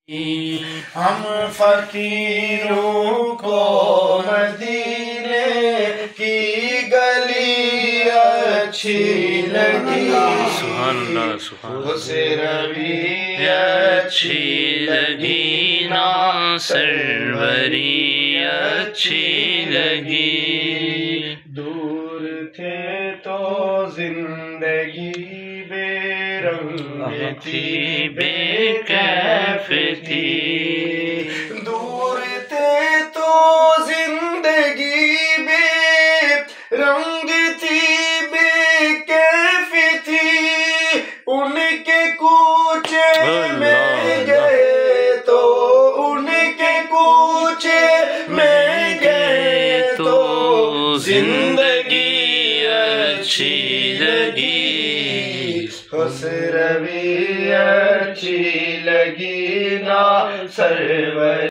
ہم فقیروں کو مدینے کی گلی اچھی لگی، سبحان اللہ سبحان اللہ، اس روی اچھی لگی، نا سروری اچھی لگی، دور تھے تو زندگی بے رنگ تھی، بے کیف تھی، دور تھے تو زندگی بے رنگ تھی، بے کیف تھی، ان کے کوچے میں گئے تو ان کے کوچے میں گئے تو زندگی اچھی لگی، اس روی اچھی لگی، نا سرور